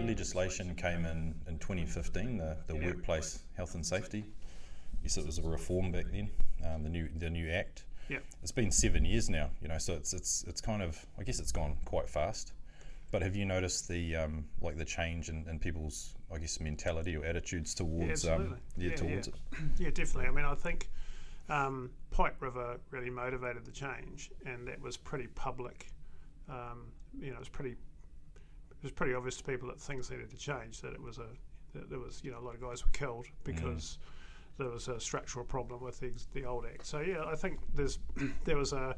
legislation came in 2015, the Workplace Health and Safety. Yes, it was a reform back then, the new Act. Yeah. It's been 7 years now, so it's kind of, I guess it's gone quite fast. But have you noticed the the change in people's, I guess, mentality or attitudes towards towards it? Yeah, definitely. I mean, I think Pike River really motivated the change, and that was pretty public. It was pretty obvious to people that things needed to change. That there was a lot of guys were killed because there was a structural problem with the old Act. So yeah, I think there was a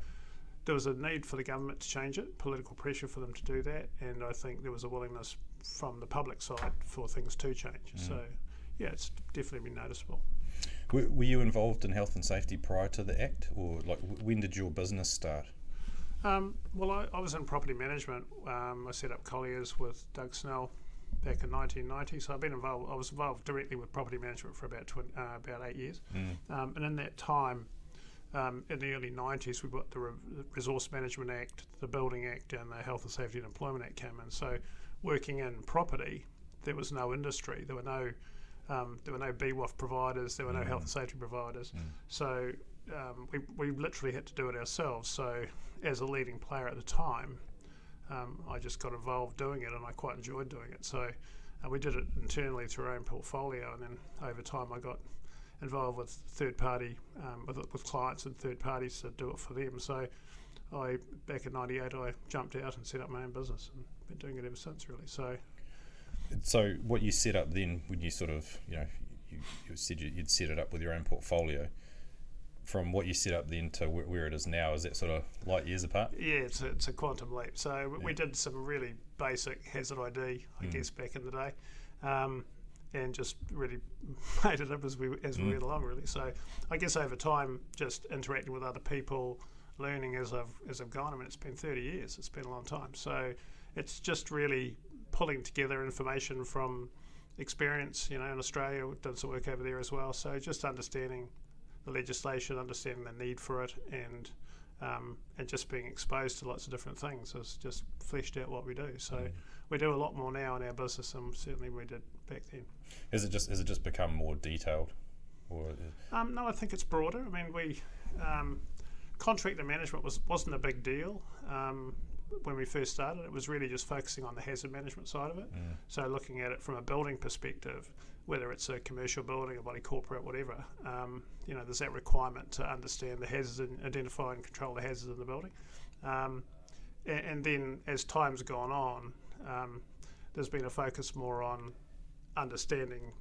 need for the government to change it, political pressure for them to do that, and I think there was a willingness from the public side for things to change. So yeah, it's definitely been noticeable. Were you involved in health and safety prior to the Act, or when did your business start? Well, I was in property management. I set up Collier's with Doug Snell back in 1990. So I was involved directly with property management for about 8 years. And in that time, in the early 90s, we got the Resource Management Act, the Building Act, and the Health and Safety and Employment Act came in. So working in property, there was no industry. There were no BWAF providers. There were no health and safety providers. So we literally had to do it ourselves. So as a leading player at the time, I just got involved doing it, and I quite enjoyed doing it. So we did it internally through our own portfolio, and then over time I got involved with third party, with clients and third parties to do it for them. So back in '98 I jumped out and set up my own business, and been doing it ever since, really. So what you set up then, when you sort of, you said you'd set it up with your own portfolio, from what you set up then to where it is now, is that sort of light years apart? Yeah, it's a quantum leap. So we did some really basic hazard ID, I guess, back in the day, and just really made it up as we went along, really. So I guess over time, just interacting with other people, learning as I've gone. I mean, it's been 30 years. It's been a long time. So it's just really pulling together information from experience. In Australia, we've done some work over there as well. So just understanding the legislation, understanding the need for it, and just being exposed to lots of different things has just fleshed out what we do. So we do a lot more now in our business than certainly we did back then. Has it just become more detailed, or? No, I think it's broader. I mean, contractor management wasn't a big deal when we first started. It was really just focusing on the hazard management side of it. So looking at it from a building perspective, whether it's a commercial building, a body corporate, whatever, there's that requirement to understand the hazards and identify and control the hazards in the building. And then as time's gone on, there's been a focus more on understanding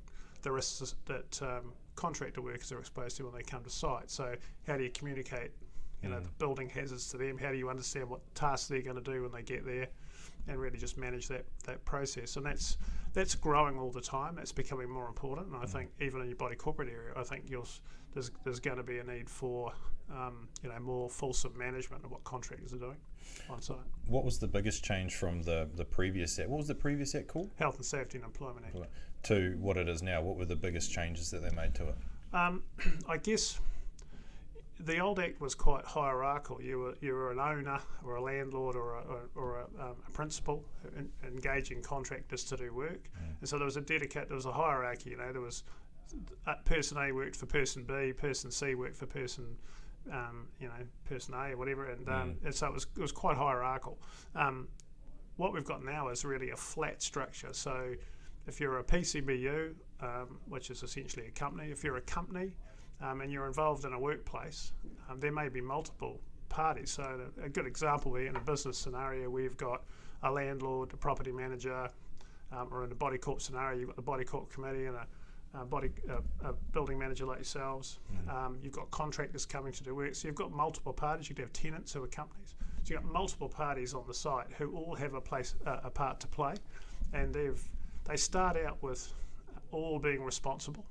the risks that contractor workers are exposed to when they come to site. So how do you communicate the building hazards to them? How do you understand what tasks they're going to do when they get there, and really just manage that process? And that's growing all the time. That's becoming more important. And I think even in your body corporate area, I think there's going to be a need for more fulsome management of what contractors are doing on site. What was the biggest change from the previous Act? What was the previous Act called? Health and Safety and Employment Act. To what it is now. What were the biggest changes that they made to it? I guess the old Act was quite hierarchical. You were an owner or a landlord or a principal engaging contractors to do work, and so there was a hierarchy. There was person A worked for person B, person C worked for person person A or whatever, and so it was quite hierarchical. What we've got now is really a flat structure. So if you're a PCBU, which is essentially a company, if you're a company and you're involved in a workplace, there may be multiple parties. So a good example there, in a business scenario, we've got a landlord, a property manager, or in a body corp scenario, you've got the body corp committee and a building manager like yourselves. You've got contractors coming to do work. So you've got multiple parties. You could have tenants who are companies. So you've got multiple parties on the site who all have a part to play, and they start out with all being responsible.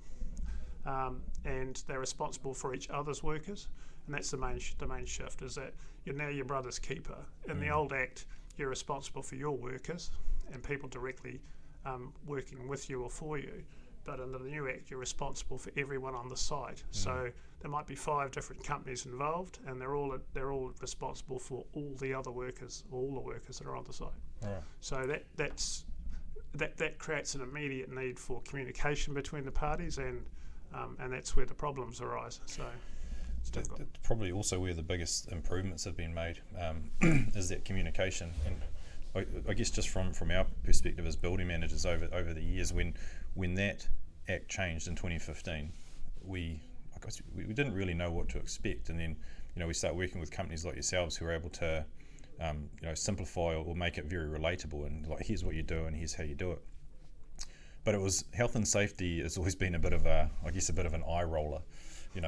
And they're responsible for each other's workers, and that's the main shift, is that you're now your brother's keeper. In the old Act, you're responsible for your workers and people directly working with you or for you, but under the new Act, you're responsible for everyone on the site. So there might be 5 different companies involved, and they're all responsible for all the other workers, all the workers that are on the site. So that's that creates an immediate need for communication between the parties, and that's where the problems arise. So that's probably also where the biggest improvements have been made, is that communication. And I guess just from our perspective as building managers over the years, when that Act changed in 2015, we didn't really know what to expect, and then we start working with companies like yourselves who are able to simplify or make it very relatable, and like, here's what you do and here's how you do it. But it was health and safety has always been a bit of an eye roller,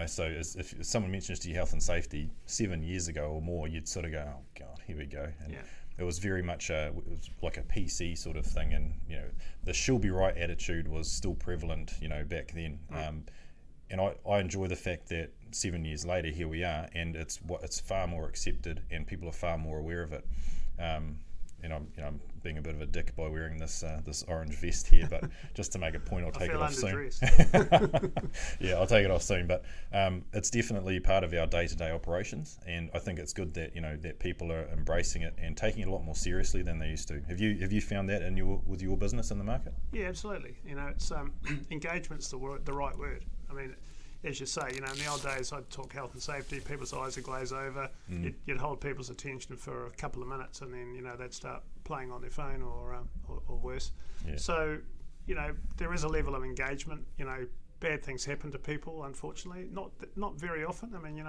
so if someone mentions to you health and safety 7 years ago or more, you'd sort of go, oh God, here we go. And it was very much it was like a PC sort of thing, and the she'll be right attitude was still prevalent back then. And I enjoy the fact that 7 years later, here we are, and it's far more accepted, and people are far more aware of it. And I'm being a bit of a dick by wearing this orange vest here, but just to make a point, I'll take it off soon. Yeah, I'll take it off soon. But it's definitely part of our day-to-day operations, and I think it's good that that people are embracing it and taking it a lot more seriously than they used to. Have you found that with your business in the market? Yeah, absolutely. It's engagement's the right word. I mean, as you say, in the old days, I'd talk health and safety, people's eyes would glaze over, you'd hold people's attention for a couple of minutes, and then, they'd start playing on their phone or worse. Yeah. So, there is a level of engagement. Bad things happen to people, unfortunately. Not very often. I mean,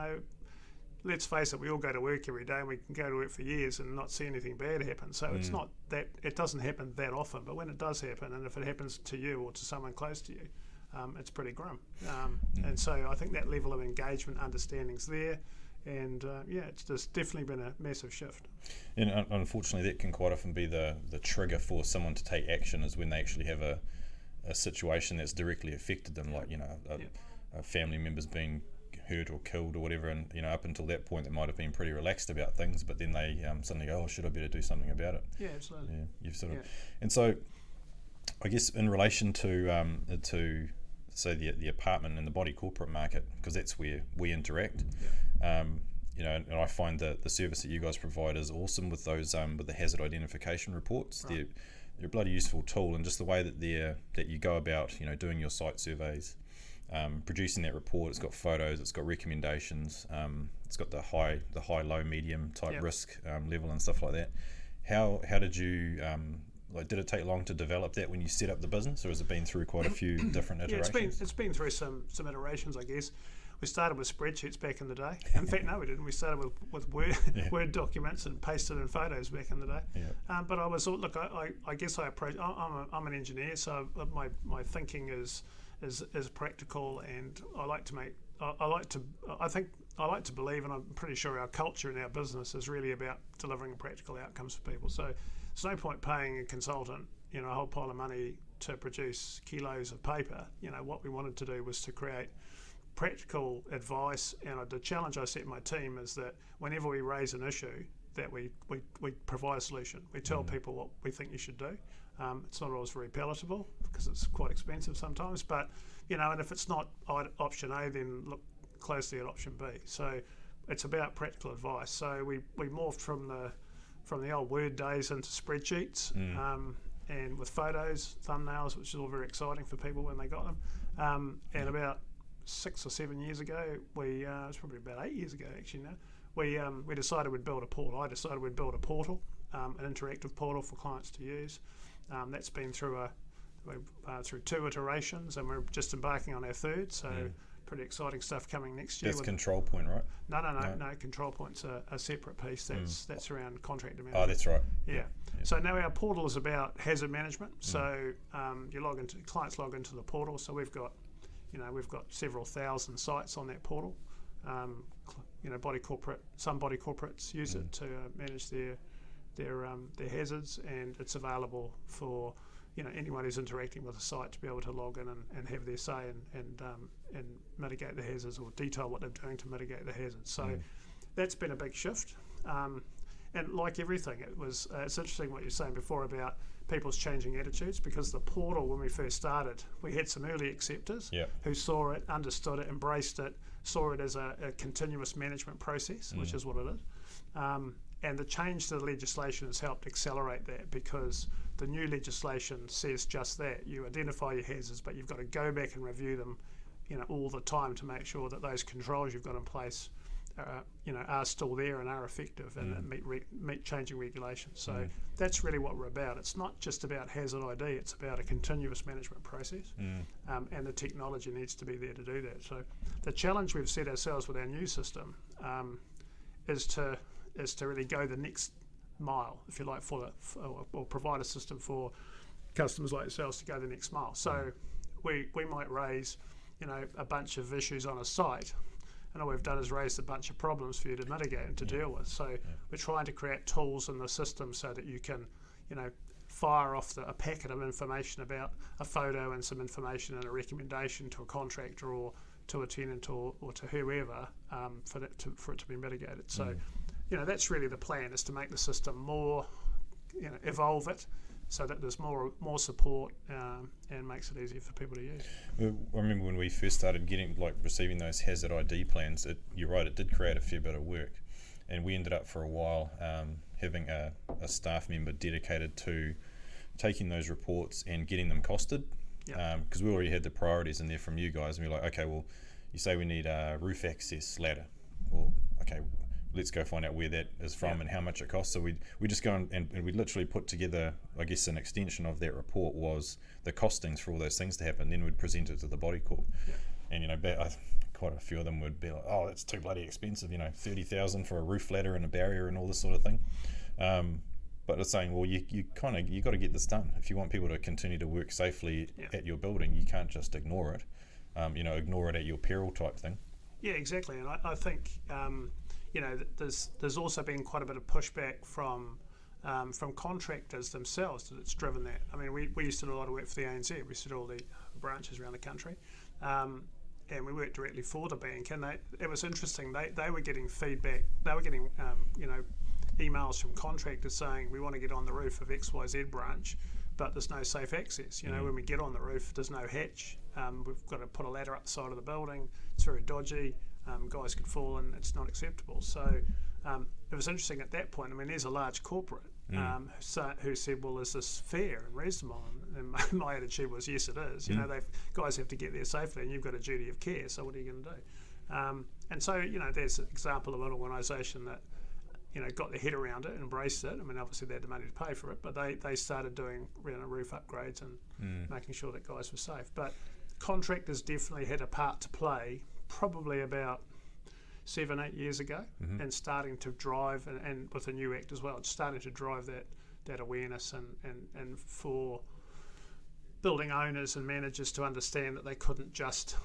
let's face it, we all go to work every day, and we can go to work for years and not see anything bad happen. So it's not that, it doesn't happen that often, but when it does happen, and if it happens to you or to someone close to you, it's pretty grim. And so I think that level of engagement, understanding's there, and it's just definitely been a massive shift. And unfortunately, that can quite often be the trigger for someone to take action, is when they actually have a situation that's directly affected them, like a family member's being hurt or killed or whatever, and up until that point they might have been pretty relaxed about things, but then they suddenly go, oh, should I better do something about it? Yeah, absolutely. Yeah, you've sort of, and so I guess in relation to say the apartment and the body corporate market, because that's where we interact. And I find that the service that you guys provide is awesome with those with the hazard identification reports. Right. They're a bloody useful tool, and just the way that you go about doing your site surveys, producing that report. It's got photos, it's got recommendations, it's got the high, low, medium type risk level and stuff like that. How did you did it take long to develop that when you set up the business, or has it been through quite a few different iterations? It's been through some iterations, I guess. We started with spreadsheets back in the day. In fact, no, we didn't. We started with Word documents and pasted in photos back in the day. Yeah. But I guess I approach. I'm an engineer, so my thinking is practical, and I like to believe, and I'm pretty sure our culture and our business is really about delivering practical outcomes for people. So there's no point paying a consultant, a whole pile of money to produce kilos of paper. What we wanted to do was to create practical advice, and the challenge I set my team is that whenever we raise an issue, that we provide a solution. We tell people what we think you should do. It's not always very palatable because it's quite expensive sometimes, but and if it's not option A, then look closely at option B. So it's about practical advice. So we morphed from the old Word days into spreadsheets, and with photos, thumbnails, which is all very exciting for people when they got them. And about 6 or 7 years ago, it was probably about 8 years ago actually now, we decided we'd build a portal. I decided we'd build a portal, an interactive portal for clients to use. That's been through through 2 iterations, and we're just embarking on our 3rd, so pretty exciting stuff coming next year. That's Control Point, right? No. Control Point's a separate piece. That's around contractor management. Oh, that's right. Yeah. So now our portal is about hazard management. So clients log into the portal. So we've got several thousand sites on that portal. Some body corporates use it to manage their hazards, and it's available for anyone who's interacting with a site to be able to log in and have their say and mitigate the hazards, or detail what they're doing to mitigate the hazards. So that's been a big shift. And like everything, it's interesting what you're saying before about people's changing attitudes, because the portal, when we first started, we had some early acceptors who saw it, understood it, embraced it, saw it as a continuous management process, which is what it is. And the change to the legislation has helped accelerate that, because the new legislation says just that. You identify your hazards, but you've got to go back and review them, all the time to make sure that those controls you've got in place, are still there and are effective and meet changing regulations. So that's really what we're about. It's not just about hazard ID, it's about a continuous management process, and the technology needs to be there to do that. So the challenge we've set ourselves with our new system is to really go the next mile, if you like, or provide a system for customers like yourselves to go the next mile. So we might raise, a bunch of issues on a site, and all we've done is raised a bunch of problems for you to mitigate and to deal with. So we're trying to create tools in the system so that you can, fire off a packet of information about a photo and some information and a recommendation to a contractor or to a tenant or to whoever for it to be mitigated. So, that's really the plan, is to make the system more, evolve it so that there's more support and makes it easier for people to use. I remember when we first started receiving those hazard ID plans, you're right, it did create a fair bit of work. And we ended up for a while having a staff member dedicated to taking those reports and getting them costed. Because we already had the priorities in there from you guys, and we're like, okay, well, you say we need a roof access ladder. Well, okay, let's go find out where that is from and how much it costs. So we just go and we literally put together, I guess an extension of that report was the costings for all those things to happen. Then we'd present it to the Body Corp. And quite a few of them would be like, oh, that's too bloody expensive, $30,000 for a roof ladder and a barrier and all this sort of thing. But it's saying, well, you got to get this done. If you want people to continue to work safely at your building, you can't just ignore it. Ignore it at your peril type thing. Yeah, exactly. And I think there's also been quite a bit of pushback from contractors themselves that's driven that. I mean, we used to do a lot of work for the ANZ. We used to do all the branches around the country, and we worked directly for the bank. And it was interesting. They were getting feedback. They were getting emails from contractors saying, we want to get on the roof of XYZ branch, but there's no safe access. When we get on the roof, there's no hatch. We've got to put a ladder up the side of the building. It's very dodgy. Guys could fall and it's not acceptable. So it was interesting at that point. I mean, there's a large corporate who said, well, is this fair and reasonable? And my attitude was, yes, it is. Guys have to get there safely, and you've got a duty of care. So what are you going to do? And so, there's an example of an organisation that, got their head around it, embraced it. I mean, obviously they had the money to pay for it, but they started doing roof upgrades and making sure that guys were safe. But contractors definitely had a part to play, probably about 7-8 years ago, and starting to drive, and with the new act as well, it's starting to drive that awareness and for building owners and managers to understand that they couldn't just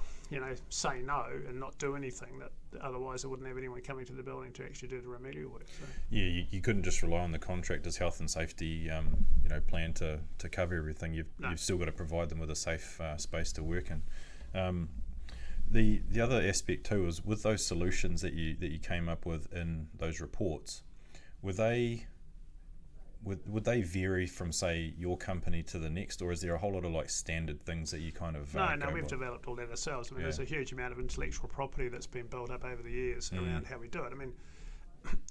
say no and not do anything, that otherwise they wouldn't have anyone coming to the building to actually do the remedial work. So. Yeah, you couldn't just rely on the contractor's health and safety plan to cover everything. You've still got to provide them with a safe space to work in. The other aspect too is with those solutions that you came up with in those reports, would they vary from, say, your company to the next, or is there a whole lot of standard things that you kind of No, we've developed all that ourselves. I mean, there's a huge amount of intellectual property that's been built up over the years around how we do it. I mean,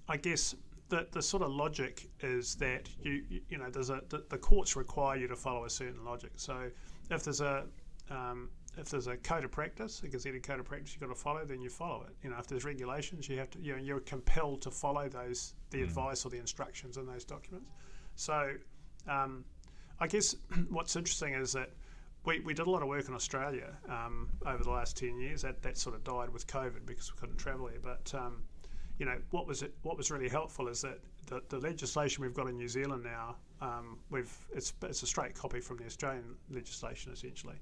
I guess the sort of logic is that the courts require you to follow a certain logic. So if there's a code of practice, a gazetted code of practice you've got to follow, then you follow it. If there's regulations, you have to, you're compelled to follow the advice or the instructions in those documents. So I guess what's interesting is that we did a lot of work in Australia over the last 10 years. That sort of died with COVID because we couldn't travel here. But what was really helpful is that the legislation we've got in New Zealand now, it's a straight copy from the Australian legislation essentially.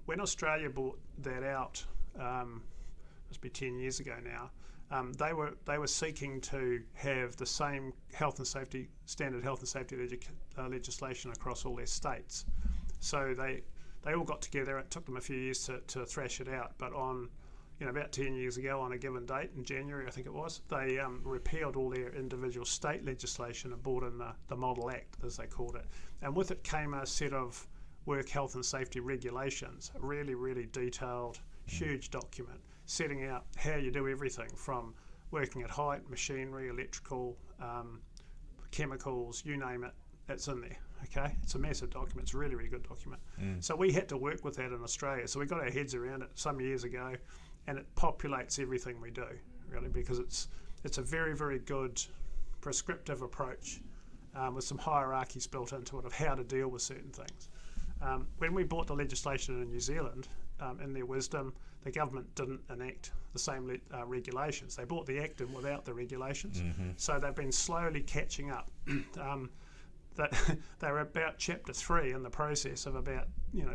When Australia brought that out, must be 10 years ago now, they were seeking to have the same standard health and safety legislation across all their states. So they all got together. It took them a few years to thrash it out, but on about 10 years ago on a given date in January, I think it was, they repealed all their individual state legislation and brought in the Model Act, as they called it. And with it came a set of work health and safety regulations, a really, really detailed, huge document, setting out how you do everything from working at height, machinery, electrical, chemicals, you name it, that's in there. Okay, it's a massive document. It's a really, really good document. So we had to work with that in Australia. So we got our heads around it some years ago, and it populates everything we do, really, because it's a very, very good prescriptive approach with some hierarchies built into it of how to deal with certain things. When we brought the legislation in New Zealand, in their wisdom, the government didn't enact the same regulations. They brought the Act in without the regulations. So they've been slowly catching up. They're about chapter 3 in the process of about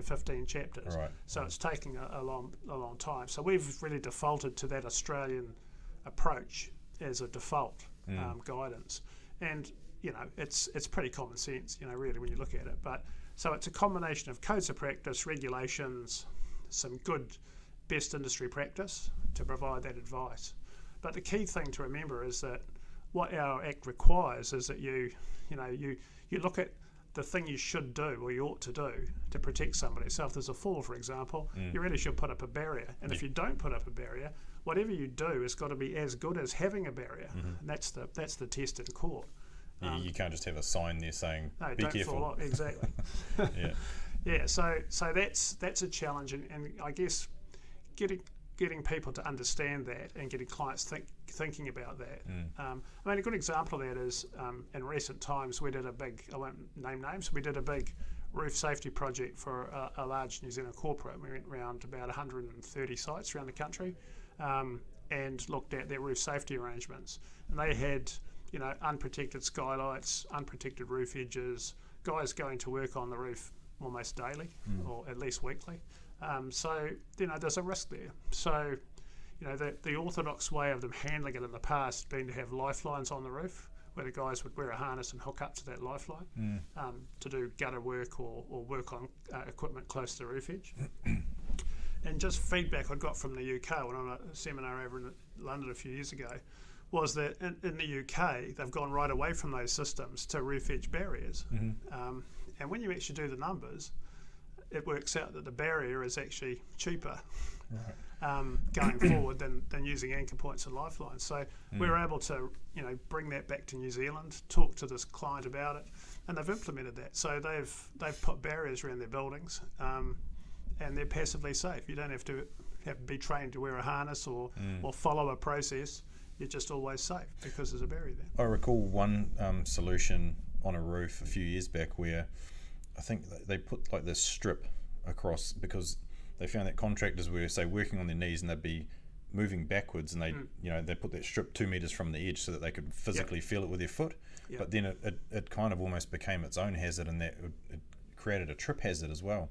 15 chapters. Right. So it's taking a long time. So we've really defaulted to that Australian approach as a default guidance, and it's pretty common sense, really, when you look at it. But so it's a combination of codes of practice, regulations, some good best industry practice to provide that advice. But the key thing to remember is that what our Act requires is that you look at the thing you should do or you ought to do to protect somebody. So if there's a fall, for example, you really should put up a barrier. And if you don't put up a barrier, whatever you do has got to be as good as having a barrier. And that's the test in court. You can't just have a sign there saying, no, be don't careful. Fall off. Exactly. Yeah. Yeah, so that's a challenge, and I guess getting people to understand that and getting clients thinking about that. I mean, a good example of that is in recent times we did I won't name names, we did a big roof safety project for a large New Zealand corporate. We went around about 130 sites around the country and looked at their roof safety arrangements. And they had unprotected skylights, unprotected roof edges, guys going to work on the roof almost daily or at least weekly. So there's a risk there. So the orthodox way of them handling it in the past has been to have lifelines on the roof where the guys would wear a harness and hook up to that lifeline to do gutter work or work on equipment close to the roof edge. And just feedback I got from the UK when I was on a seminar over in London a few years ago was that in the UK they've gone right away from those systems to roof edge barriers. And when you actually do the numbers, it works out that the barrier is actually cheaper going forward than using anchor points and lifelines. So we were able to bring that back to New Zealand, talk to this client about it, and they've implemented that. So they've put barriers around their buildings, and they're passively safe. You don't have to be trained to wear a harness or follow a process. You're just always safe because there's a barrier there. I recall one solution on a roof a few years back where I think they put like this strip across because they found that contractors were, say, working on their knees and they'd be moving backwards, and they put that strip 2 meters from the edge so that they could physically feel it with their foot. But then it kind of almost became its own hazard, and that it created a trip hazard as well.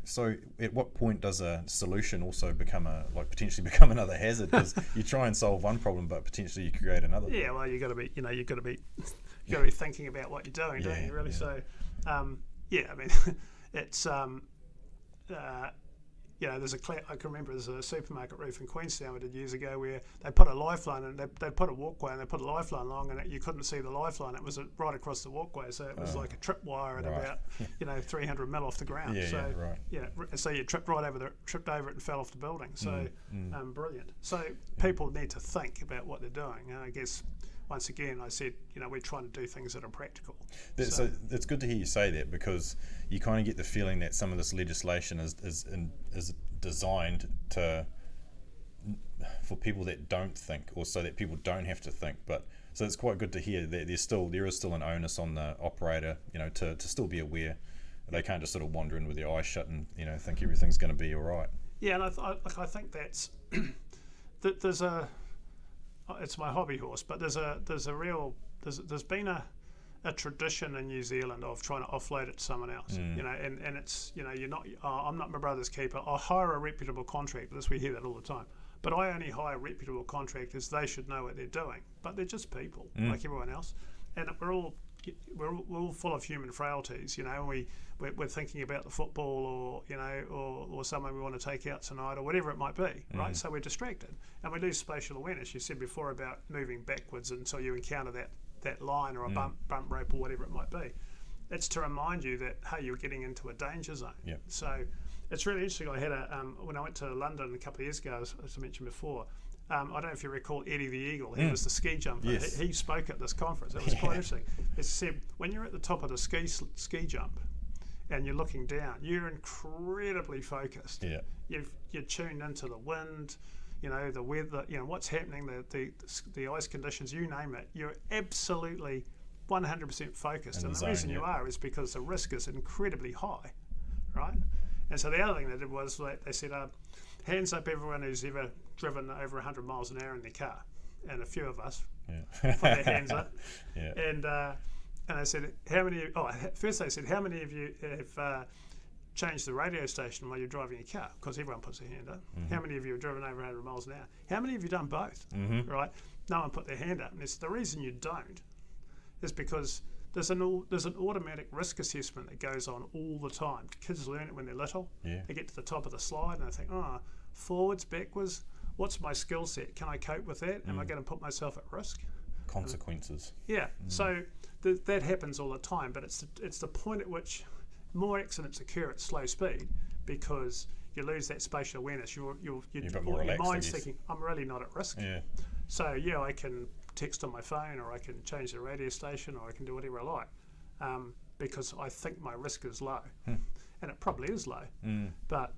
So at what point does a solution also potentially become another hazard? Because you try and solve one problem, but potentially you create another. Yeah, well, you've got to be thinking about what you're doing, don't you? Really. So, I mean, it's there's I can remember there's a supermarket roof in Queenstown we did years ago where they put a lifeline and they put a walkway and they put a lifeline along, and you couldn't see the lifeline. It was right across the walkway, so it was like a tripwire at about 300 mil off the ground. So you tripped over it and fell off the building. So brilliant. So people need to think about what they're doing, and I guess once again I said we're trying to do things that are practical. So it's good to hear you say that, because you kind of get the feeling that some of this legislation is designed for people that don't think, or so that people don't have to think. But so it's quite good to hear that there is still an onus on the operator, to still be aware. They can't just sort of wander in with their eyes shut and think everything's going to be all right. Yeah, and I think that's there's it's my hobby horse, but there's been a tradition in New Zealand of trying to offload it to someone else, and it's you're not. I'm not my brother's keeper. I hire a reputable contractor. We hear that all the time. But I only hire reputable contractors. They should know what they're doing. But they're just people like everyone else, and we're all full of human frailties. We're thinking about the football, or someone we want to take out tonight, or whatever it might be, right? So we're distracted, and we lose spatial awareness. You said before about moving backwards until you encounter that line or a bump rope or whatever it might be. It's to remind you that, hey, you're getting into a danger zone. So it's really interesting. I had when I went to London a couple of years ago, as I mentioned before, I don't know if you recall Eddie the Eagle. He was the ski jumper. Yes. He spoke at this conference. It was quite interesting. He said, when you're at the top of the ski jump and you're looking down, you're incredibly focused. Yeah. You're tuned into the wind, the weather, what's happening, the ice conditions, you name it. You're absolutely 100% focused. And the reason you are is because the risk is incredibly high, right? And so the other thing they did was they said, hands up everyone who's ever driven over 100 miles an hour in their car. And a few of us put their hands up. Yeah. And I said, first they said, how many of you have changed the radio station while you're driving your car? Because everyone puts their hand up. Mm-hmm. How many of you have driven over 100 miles an hour? How many of you done both? Mm-hmm. Right? No one put their hand up. And it's the reason you don't is because there's an automatic risk assessment that goes on all the time. Kids learn it when they're little. Yeah. They get to the top of the slide and they think, forwards, backwards, what's my skill set? Can I cope with that? Am I going to put myself at risk? Consequences. Yeah. So that happens all the time, but it's the point at which more accidents occur at slow speed because you lose that spatial awareness. Your mind's thinking, I'm really not at risk. Yeah. So I can text on my phone, or I can change the radio station, or I can do whatever I like, because I think my risk is low, and it probably is low. But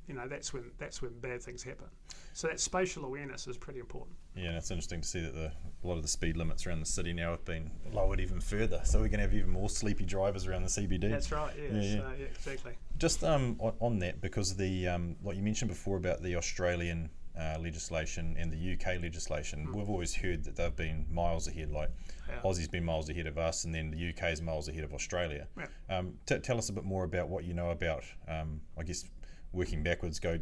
that's when bad things happen. So that spatial awareness is pretty important. Yeah, and it's interesting to see that a lot of the speed limits around the city now have been lowered even further. So we're going to have even more sleepy drivers around the CBD. That's right. Yeah, exactly. Just on that, because the like you mentioned before about the Australian legislation and the UK legislation, we've always heard that they've been miles ahead. Like Aussie's been miles ahead of us, and then the UK's miles ahead of Australia. Yeah. Tell us a bit more about what you know about, I guess, working backwards. Go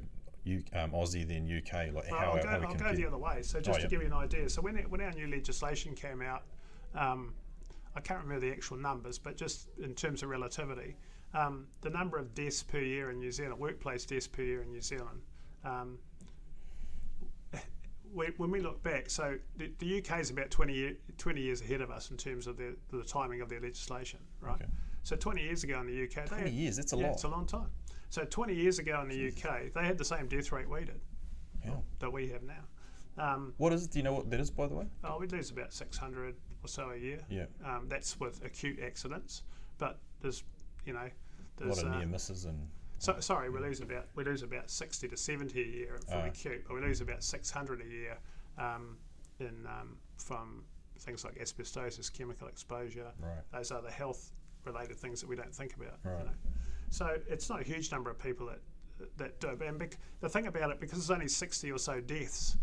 Aussie, then UK. Like I'll go the other way. So just to give you an idea, so when our new legislation came out, I can't remember the actual numbers, but just in terms of relativity, the number of deaths per year in New Zealand, workplace deaths per year in New Zealand, when we look back, so the UK is about 20 years ahead of us in terms of the timing of their legislation, right? Okay. So 20 years ago in the UK... 20 years, that's a lot. It's a long time. So 20 years ago in the UK, they had the same death rate we did that we have now. What is it? Do you know what that is, by the way? We lose about 600 or so a year. Yeah. That's with acute accidents, but there's a lot of near misses and... we lose about 60 to 70 a year from acute, but we lose about 600 a year from things like asbestosis, chemical exposure, those other health-related things that we don't think about. Right. So it's not a huge number of people that do. And the thing about it, because it's only 60 or so deaths,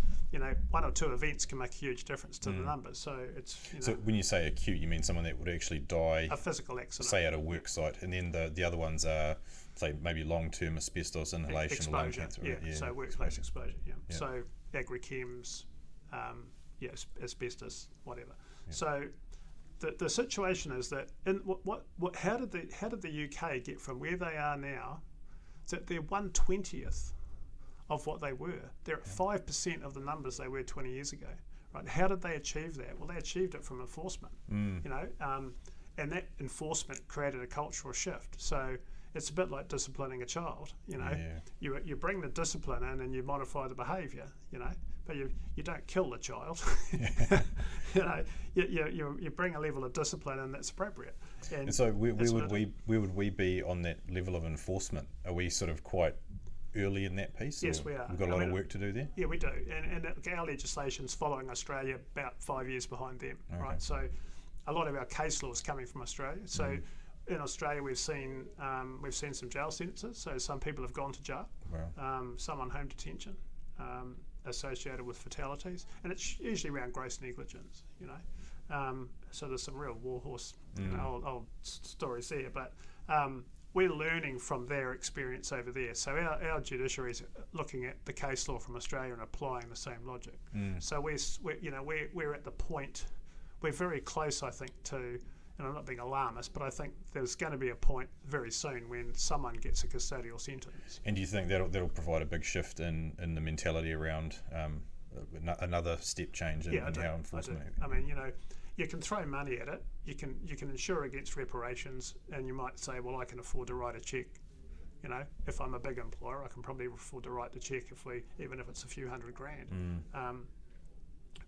one or two events can make a huge difference to the numbers. So it's So when you say acute, you mean someone that would actually die, a physical accident, say at a work site, and then the other ones are, say, maybe long-term asbestos inhalation, exposure, lung cancer. So workplace exposure. Yeah. So agrichems, asbestos, whatever. Yeah. So the situation is that how did the UK get from where they are now, that they're 1/20th of what they were? They're at 5% of the numbers they were 20 years ago. Right? How did they achieve that? Well, they achieved it from enforcement. And that enforcement created a cultural shift. So it's a bit like disciplining a child. You bring the discipline in and you modify the behaviour. But you don't kill the child. You bring a level of discipline in that's appropriate. And so where would we be on that level of enforcement? Are we sort of quite early in that piece? Yes, we are. We've got a lot of work to do there? Yeah, we do. And our legislation's following Australia about 5 years behind them. Okay. Right. So a lot of our case law is coming from Australia. So in Australia, we've seen some jail sentences. So some people have gone to jail. Wow. Some on home detention. Associated with fatalities, and it's usually around gross negligence, so there's some real warhorse old stories there, but we're learning from their experience over there. So our judiciary is looking at the case law from Australia and applying the same logic. So we're at the point, we're very close, I think, to, and I'm not being alarmist, but I think there's going to be a point very soon when someone gets a custodial sentence. And do you think that'll provide a big shift in the mentality around another step change in how enforcement? I mean, you can throw money at it. You can insure against reparations, and you might say, well, I can afford to write a cheque, You know, if I'm a big employer, I can probably afford to write the check even if it's a few $100 grand.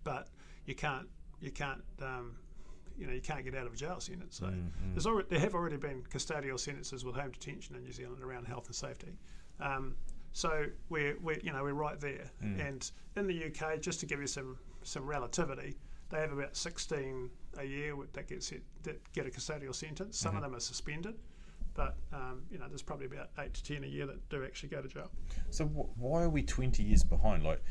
But you can't you can't get out of a jail sentence. So there have already been custodial sentences with home detention in New Zealand around health and safety. So we're right there. And in the UK, just to give you some relativity, they have about 16 a year that get a custodial sentence. Some of them are suspended, but there's probably about 8 to 10 a year that do actually go to jail. So why are we 20 years behind? Like,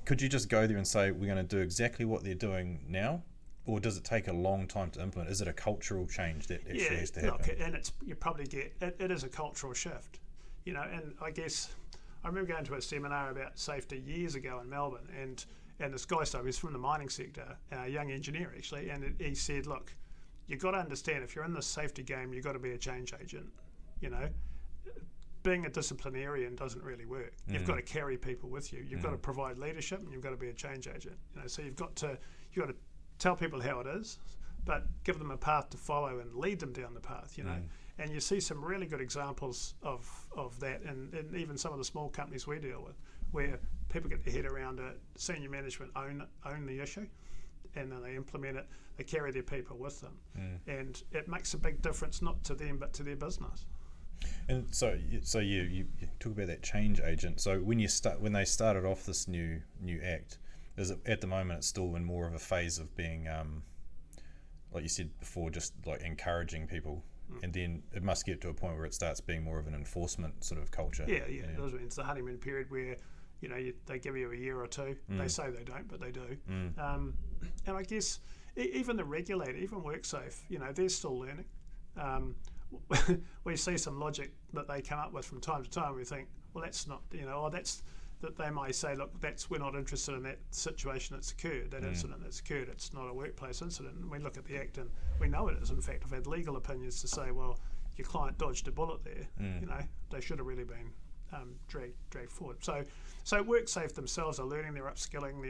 could you just go there and say we're going to do exactly what they're doing now, or does it take a long time to implement? Is it a cultural change that actually has to happen? Look, and you probably get it is a cultural shift, and I guess I remember going to a seminar about safety years ago in Melbourne, and this guy started, he was from the mining sector, a young engineer actually, and he said, look, you've got to understand, if you're in this safety game, you've got to be a change agent. Being a disciplinarian doesn't really work. You've got to carry people with you. You've got to provide leadership, and you've got to be a change agent. So you've got to tell people how it is, but give them a path to follow and lead them down the path. And you see some really good examples of that, and even some of the small companies we deal with, where people get their head around it, senior management own the issue, and then they implement it, they carry their people with them, and it makes a big difference, not to them but to their business. And so you talk about that change agent. So when they started off this new act, is it, at the moment it's still in more of a phase of being, like you said before, just like encouraging people, and then it must get to a point where it starts being more of an enforcement sort of culture. Yeah. It's the honeymoon period where they give you a year or two. They say they don't, but they do. And I guess even the regulator, even WorkSafe, they're still learning. We see some logic that they come up with from time to time. We think, well, that's not, that they may say, look, we're not interested in that situation that's occurred, that incident that's occurred. It's not a workplace incident. And we look at the act and we know it is. In fact, I've had legal opinions to say, well, your client dodged a bullet there. They should have really been dragged forward. So WorkSafe themselves are learning, they're upskilling,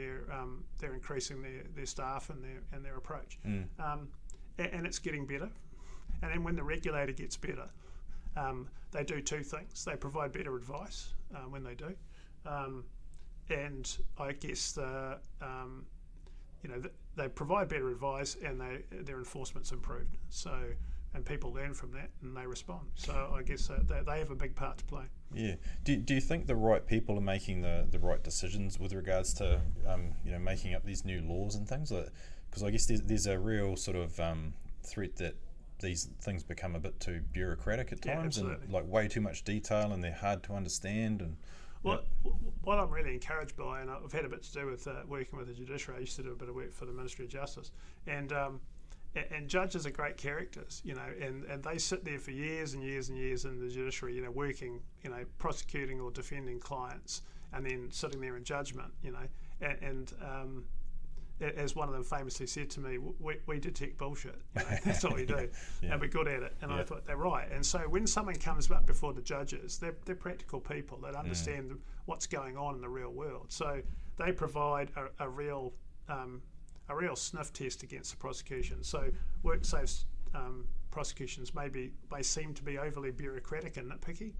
they're increasing their staff and their approach, and it's getting better. And then when the regulator gets better, they do two things: they provide better advice when they do, and I guess they provide better advice, and their enforcement's improved. So. And people learn from that and they respond. So I guess they have a big part to play. Yeah. Do you think the right people are making the right decisions with regards to making up these new laws and things? Because I guess there's a real sort of threat that these things become a bit too bureaucratic at times, and like way too much detail, and they're hard to understand. And what I'm really encouraged by, and I've had a bit to do with working with the judiciary. I used to do a bit of work for the Ministry of Justice, and judges are great characters, and they sit there for years and years and years in the judiciary, working, prosecuting or defending clients, and then sitting there in judgment, and as one of them famously said to me, we detect bullshit. That's what we do, and we're good at it. And I thought, they're right. And so when someone comes up before the judges, they're practical people that understand what's going on in the real world. So they provide a real sniff test against the prosecution. So WorkSafe's prosecutions may seem to be overly bureaucratic and nitpicky,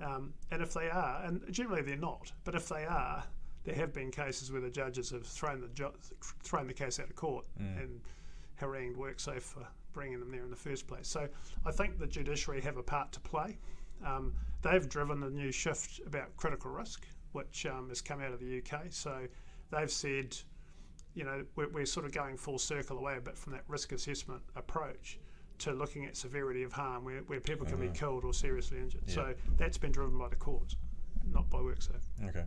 and if they are, and generally they're not, but if they are, there have been cases where the judges have thrown the case out of court and harangued WorkSafe for bringing them there in the first place. So I think the judiciary have a part to play. They've driven the new shift about critical risk, which has come out of the UK. So they've said, we're sort of going full circle away a bit from that risk assessment approach to looking at severity of harm, where people can be killed or seriously injured. Yeah. So that's been driven by the courts, not by WorkSafe. Okay.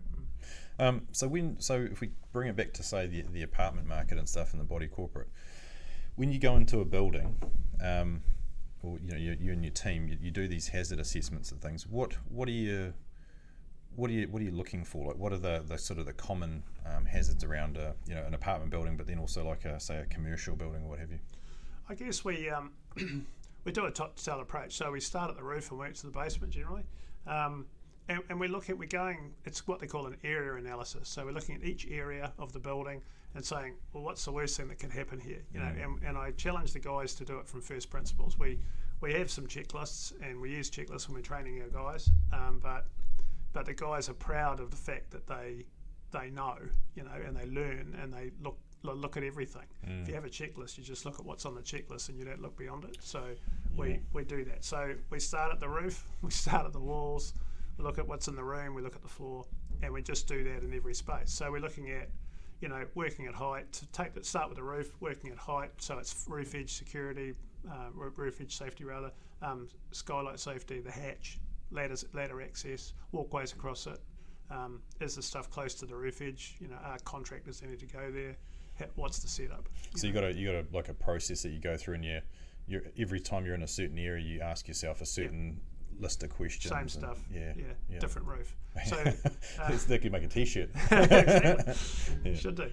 So if we bring it back to, say, the apartment market and stuff, and the body corporate, when you go into a building, or you and your team, you do these hazard assessments and things. What are you looking for? Like, what are the sort of the common hazards around an apartment building, but then also like a commercial building or what have you? I guess we do a top-to-tail approach. So we start at the roof and work to the basement generally, and we're going. It's what they call an area analysis. So we're looking at each area of the building and saying, well, what's the worst thing that can happen here? And I challenge the guys to do it from first principles. We we have some checklists, and we use checklists when we're training our guys. But the guys are proud of the fact that they know, and they learn, and they look at everything. If you have a checklist, you just look at what's on the checklist and you don't look beyond it. So we do that. So we start at the roof, we start at the walls, we look at what's in the room, we look at the floor, and we just do that in every space. So we're looking at, working at height. Start with the roof, working at height. So it's roof edge security, roof edge safety rather, skylight safety, the hatch, ladder access, walkways across it. Is the stuff close to the roof edge? Are contractors that need to go there? What's the setup? So you got a like a process that you go through, and you're every time you're in a certain area, you ask yourself a certain list of questions. Same stuff. Yeah. Different roof. So they could make a T-shirt. Exactly. Should do.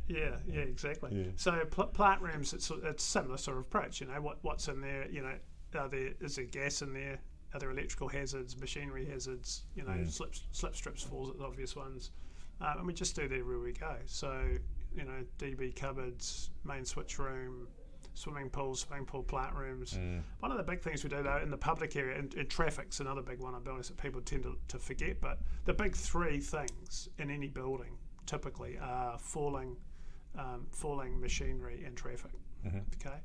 Exactly. Yeah. So plant rooms, it's similar sort of approach. What's in there? Is there gas in there? Are there electrical hazards, machinery hazards? Slip strips, falls are the obvious ones. And we just do that everywhere we go. So, DB cupboards, main switch room, swimming pool plant rooms. One of the big things we do though in the public area, and traffic's another big one on buildings that people tend to forget, but the big three things in any building typically are falling machinery and traffic. Okay.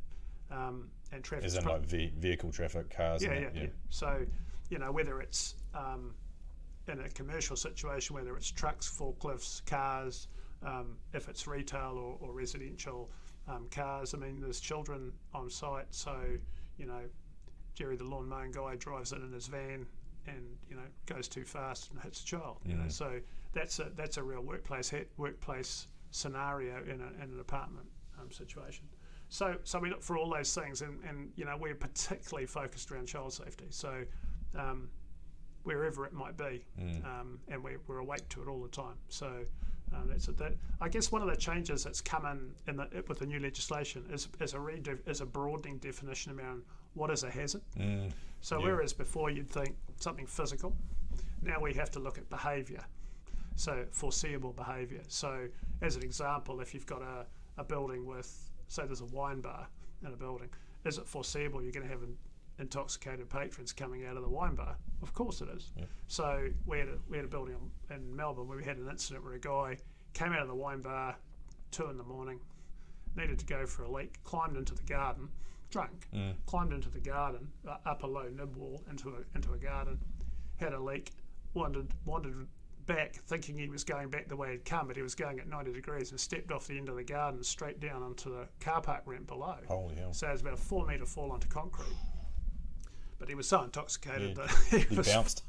And traffic. As in like vehicle traffic, cars. Yeah. So, whether it's in a commercial situation, whether it's trucks, forklifts, cars, if it's retail or residential cars. I mean, there's children on site, so Jerry the lawn mowing guy drives in his van and goes too fast and hits a child. So that's a real workplace scenario in an apartment situation. So we look for all those things, and we're particularly focused around child safety. So wherever it might be, and we're awake to it all the time. So that's it. That I guess one of the changes that's come in with the new legislation is a broadening definition around what is a hazard. Whereas before you'd think something physical, now we have to look at behaviour. So foreseeable behaviour. So as an example, if you've got a building with, say there's a wine bar in a building, is it foreseeable you're going to have intoxicated patrons coming out of the wine bar? Of course it is. Yeah. So we had a building in Melbourne where we had an incident where a guy came out of the wine bar 2 a.m, needed to go for a leak, climbed into the garden, drunk, climbed into the garden, up a low nib wall into a garden, had a leak, wandered back thinking he was going back the way he'd come, but he was going at 90 degrees and stepped off the end of the garden straight down onto the car park ramp below. Holy hell. So it was about a 4 metre fall onto concrete. But he was so intoxicated that he bounced.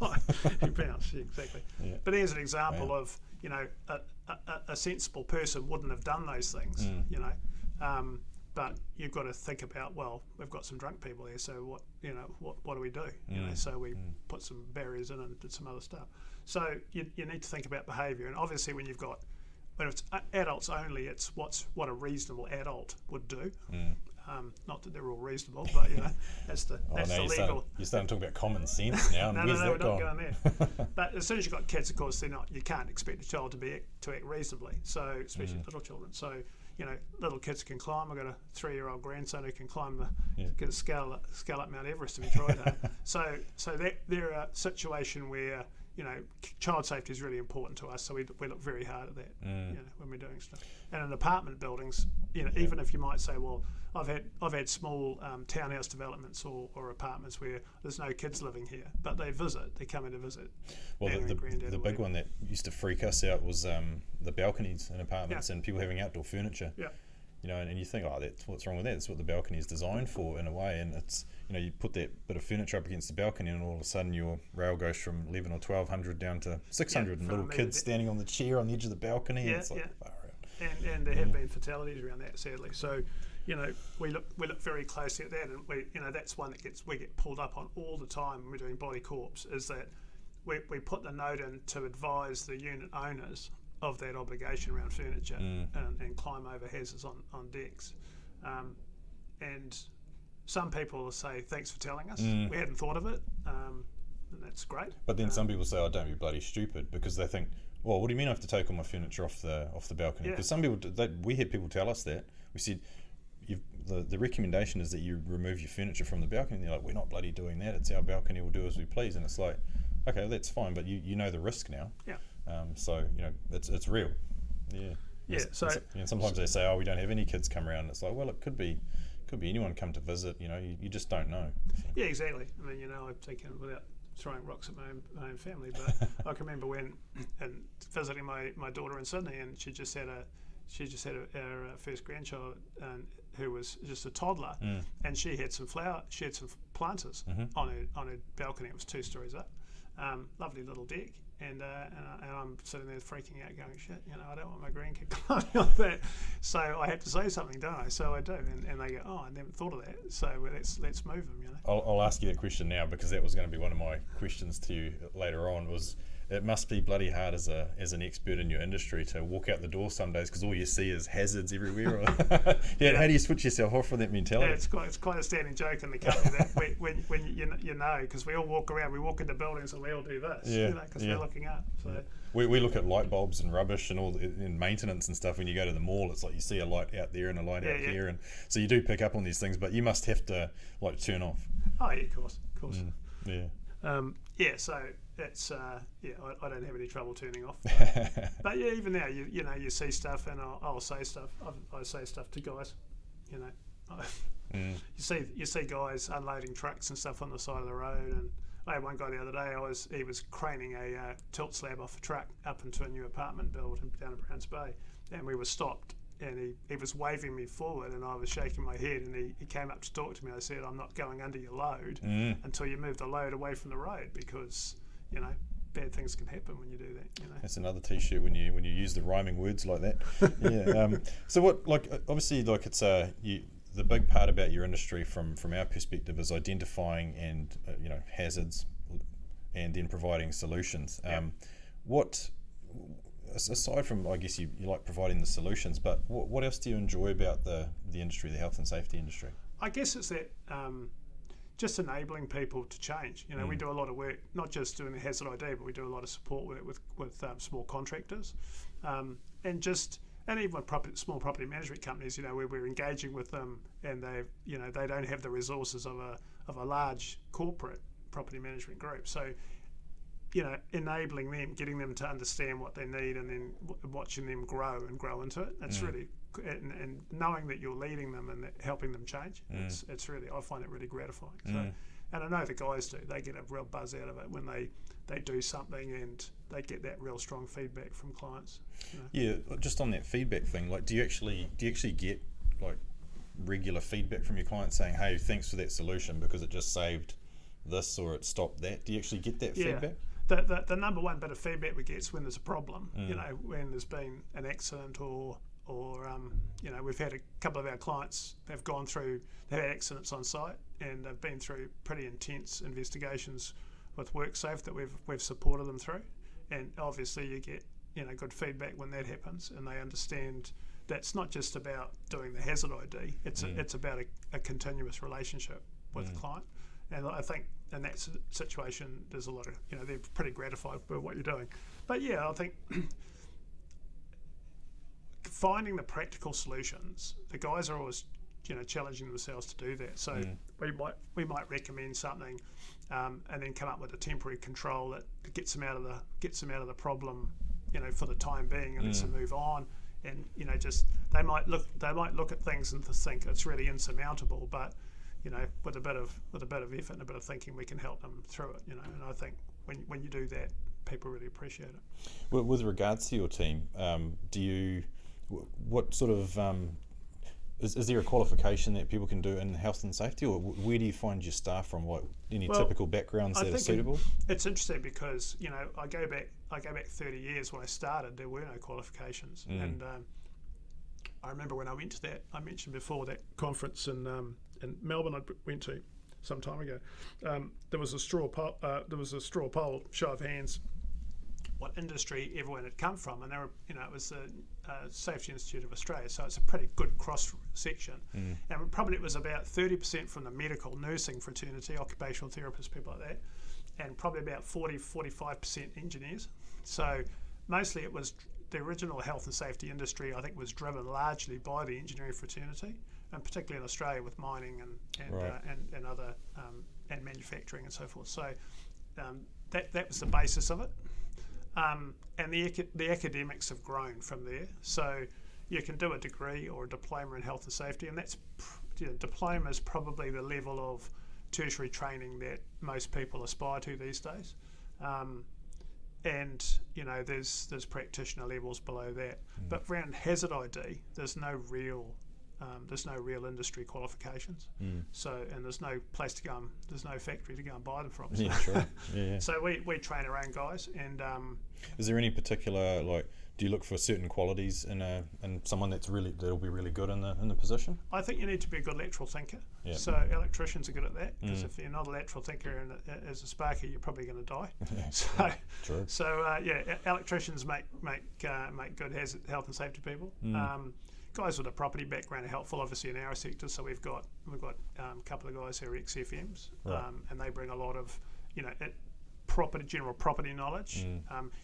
He bounced, exactly. Yeah. But here's an example of, a sensible person wouldn't have done those things, but you've got to think about, well, we've got some drunk people here, so what do we do? So we put some barriers in and did some other stuff. So you need to think about behaviour, and obviously when it's adults only, it's what a reasonable adult would do. Not that they're all reasonable, but that's the legal. You're starting to talk about common sense now. No, we're not going there. But as soon as you've got kids, of course, you can't expect a child to act reasonably. So especially little children. So little kids can climb. I've got a 3-year-old grandson who can climb can scale up Mount Everest if he tried hard. So they're a situation where child safety is really important to us. So we look very hard at that when we're doing stuff. And in apartment buildings, even if you might say, well, I've had small townhouse developments or apartments where there's no kids living here, but they come in to visit. Well, the big one that used to freak us out was the balconies in apartments and people having outdoor furniture. Yeah. And you think, that's what's wrong with that? That's what the balcony is designed for in a way. And it's, you put that bit of furniture up against the balcony and all of a sudden your rail goes from 11 or 1200 down to 600 and little kids standing on the chair on the edge of the balcony. Yeah, it's like, and there have been fatalities around that, sadly. So, we look very closely at that, and that's one that we get pulled up on all the time when we're doing body corps, is that we put the note in to advise the unit owners of that obligation around furniture and climb over hazards on decks. And some people will say, thanks for telling us, we hadn't thought of it, and that's great. But then some people say, oh, don't be bloody stupid, because they think, well, what do you mean I have to take all my furniture off the balcony? Because some people, we had people tell us that. We said, the recommendation is that you remove your furniture from the balcony. And they're like, we're not bloody doing that. It's our balcony. We'll do as we please. And it's like, okay, that's fine, but you know the risk now. Yeah. So it's real. Yeah. Yeah. So sometimes they say, oh, we don't have any kids come around. It's like, well, it could be anyone come to visit. You just don't know. So. Yeah, exactly. I mean, I'm thinking without throwing rocks at my own family, but I can remember when and visiting my daughter in Sydney, and she just had her first grandchild, who was just a toddler, and she had some planters on her balcony. It was 2 stories up, lovely little deck. And I'm sitting there freaking out, going, shit, I don't want my grandkid climbing on that. So I have to say something, don't I? So I do, and they go, oh, I never thought of that. So let's move them. I'll ask you that question now, because that was going to be one of my questions to you later on. Was it must be bloody hard as an expert in your industry to walk out the door some days because all you see is hazards everywhere. How do you switch yourself off from that mentality? Yeah, it's quite a standing joke in the company that when because we all walk around, we walk into buildings and we all do this, because we're looking up. So. Yeah. We look at light bulbs and rubbish and in maintenance and stuff. When you go to the mall, it's like you see a light out there and a light out here, and so you do pick up on these things, but you must have to turn off. Oh yeah, of course. Yeah. So it's I don't have any trouble turning off. But yeah, even now you see stuff, and I'll say stuff. I say stuff to guys, You see guys unloading trucks and stuff on the side of the road, and I had one guy the other day. He was craning a tilt slab off a truck up into a new apartment building down at Browns Bay, and we were stopped. And he was waving me forward, and I was shaking my head, and he came up to talk to me. I said, I'm not going under your load until you move the load away from the road, because, bad things can happen when you do that. That's another T-shirt when you use the rhyming words like that. Yeah. So what, obviously, it's the big part about your industry from our perspective is identifying and hazards, and then providing solutions. What, aside from, I guess you like providing the solutions, but what else do you enjoy about the industry, the health and safety industry? I guess it's that just enabling people to change. We do a lot of work, not just doing the hazard ID, but we do a lot of support work with small contractors, and even with small property management companies. Where we're engaging with them, and they don't have the resources of a large corporate property management group. So enabling them, getting them to understand what they need, and then watching them grow into it. It's really, and knowing that you're leading them and helping them change. It's really, I find it really gratifying. So, and I know the guys do. They get a real buzz out of it when they do something and they get that real strong feedback from clients. Yeah, just on that feedback thing, do you actually get regular feedback from your clients saying, hey, thanks for that solution because it just saved this or it stopped that? Do you actually get that feedback? The number one bit of feedback we get is when there's a problem. When there's been an accident or we've had a couple of our clients have had accidents on site, and they've been through pretty intense investigations with WorkSafe that we've supported them through, and obviously you get good feedback when that happens, and they understand that's not just about doing the hazard ID. It's about a continuous relationship with the client. And I think in that situation, there's a lot of, they're pretty gratified by what you're doing. But yeah, I think finding the practical solutions, the guys are always, challenging themselves to do that. So we might recommend something, and then come up with a temporary control that gets them out of the problem, for the time being, and lets them move on. And they might look at things and think it's really insurmountable, but with a bit of effort and a bit of thinking, we can help them through it. And I think when you do that, people really appreciate it. Well, with regards to your team, what sort of is there a qualification that people can do in health and safety, or where do you find your staff from? Typical backgrounds that are suitable? It's interesting because I go back 30 years when I started. There were no qualifications, and I remember when I went to that, I mentioned before, that conference in Melbourne I went to some time ago. There was a straw poll, show of hands, what industry everyone had come from, and they were, it was the Safety Institute of Australia, so it's a pretty good cross section. And probably it was about 30% from the medical nursing fraternity, occupational therapists, people like that, and probably about 45% engineers. So mostly it was the original health and safety industry, I think, was driven largely by the engineering fraternity, and particularly in Australia with mining and other and manufacturing and so forth. So that was the basis of it, and the academics have grown from there. So you can do a degree or a diploma in health and safety, and that's diploma is probably the level of tertiary training that most people aspire to these days. And there's practitioner levels below that, but around hazard ID, there's no real industry qualifications. So, and there's no place to go, there's no factory to go and buy them from. So, yeah, sure. Yeah. So we train our own guys, and is there any particular, like, do you look for certain qualities in someone that'll be really good in the position? I think you need to be a good lateral thinker. Yep. So electricians are good at that, because if you're not a lateral thinker and as a sparker, you're probably going to die. So, true. So electricians make good health and safety people. Guys with a property background are helpful, obviously, in our sector. So we've got a couple of guys who are ex-FMs, and they bring a lot of general property knowledge.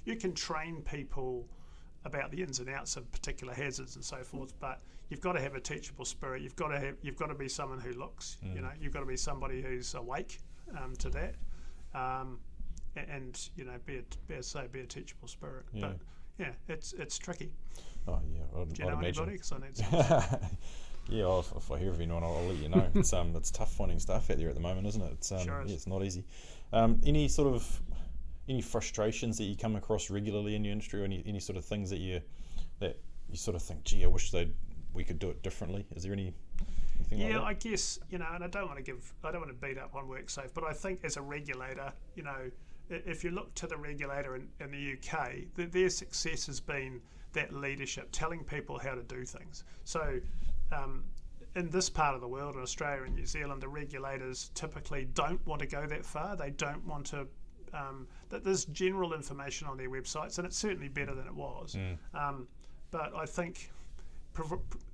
You can train people about the ins and outs of particular hazards and so forth, but you've got to have a teachable spirit. You've got to be someone who looks. You've got to be somebody who's awake to that, and be a teachable spirit. Yeah. But yeah, it's tricky. Oh yeah, Do you know anybody? Because I need some. Yeah, if I hear of anyone, I'll let you know. It's tough finding staff out there at the moment, isn't it? It's sure is. Yeah, it's not easy. Any frustrations that you come across regularly in your industry, or any sort of things that you sort of think, gee, I wish we could do it differently? Is there anything like that? I guess, and I don't want to beat up on WorkSafe, but I think as a regulator, if you look to the regulator in the UK, their success has been that leadership, telling people how to do things. So in this part of the world, in Australia and New Zealand, the regulators typically don't want to go that far. They don't want to. That there's general information on their websites, and it's certainly better than it was. But I think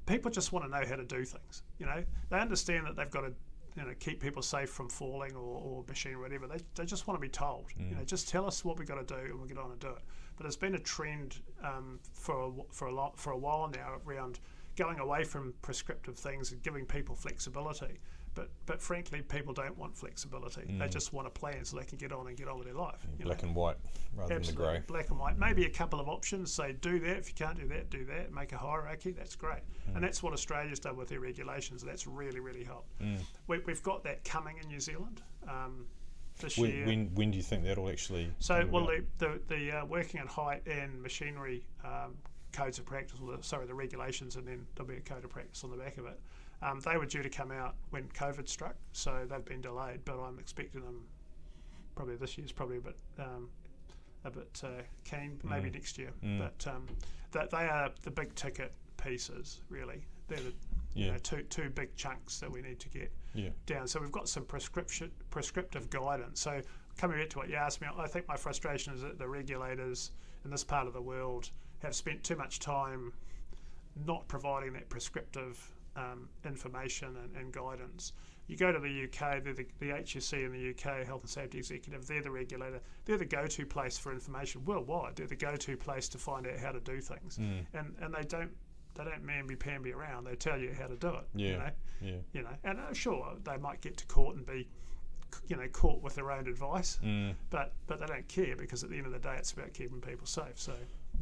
people just want to know how to do things. They understand that they've got to keep people safe from falling or machinery or whatever. They just want to be told. Just tell us what we've got to do, and we'll get on and do it. But there's been a trend for a while now around going away from prescriptive things and giving people flexibility. But frankly, people don't want flexibility. They just want a plan so they can get on with their life. Black and white rather than the grey. Black and white. Maybe a couple of options. Say, do that. If you can't do that, do that. Make a hierarchy. That's great. And that's what Australia's done with their regulations. That's really, really helped. We've got that coming in New Zealand this year. When do you think that'll actually? So, the working at height and machinery codes of practice, the regulations, and then there'll be a code of practice on the back of it. They were due to come out when COVID struck, so they've been delayed. But I'm expecting them probably this year's probably a bit keen, maybe next year. But that they are the big ticket pieces, really. They're the two big chunks that we need to get down. So we've got some prescriptive guidance. So coming back to what you asked me, I think my frustration is that the regulators in this part of the world have spent too much time not providing that prescriptive information and guidance. You go to the UK, they're the HSC in the UK, Health and Safety Executive, they're the regulator, they're the go-to place for information worldwide. They're the go-to place to find out how to do things. And they don't mamby-pamby around. They tell you how to do it. And sure, they might get to court and be caught with their own advice, but they don't care, because at the end of the day it's about keeping people safe. So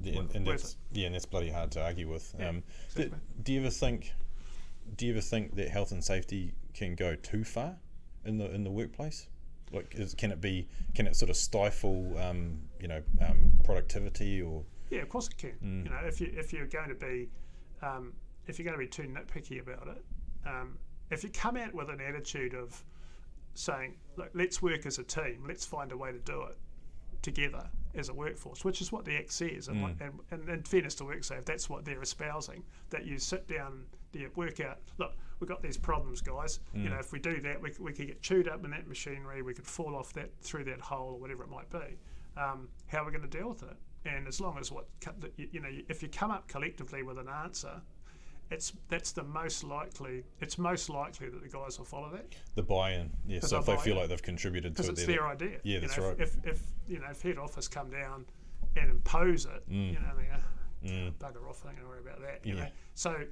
and that's bloody hard to argue with. Exactly. Do you ever think that health and safety can go too far in the workplace? Like, can it sort of stifle productivity? Or yeah, of course it can. If you're going to be too nitpicky about it, if you come out with an attitude of saying, look, let's work as a team, let's find a way to do it together as a workforce, which is what the Act says, and in fairness to WorkSafe, that's what they're espousing, that you sit down, you work out, look, we've got these problems, guys, if we do that, we could get chewed up in that machinery, we could fall off that through that hole or whatever it might be. How are we going to deal with it? And as long as if you come up collectively with an answer, it's most likely that the guys will follow that. The buy-in, yeah. So if they feel like they've contributed to it, because it's their idea. Yeah, that's right. If head office come down and impose it, they go, bugger off, I don't worry about that. You know. So,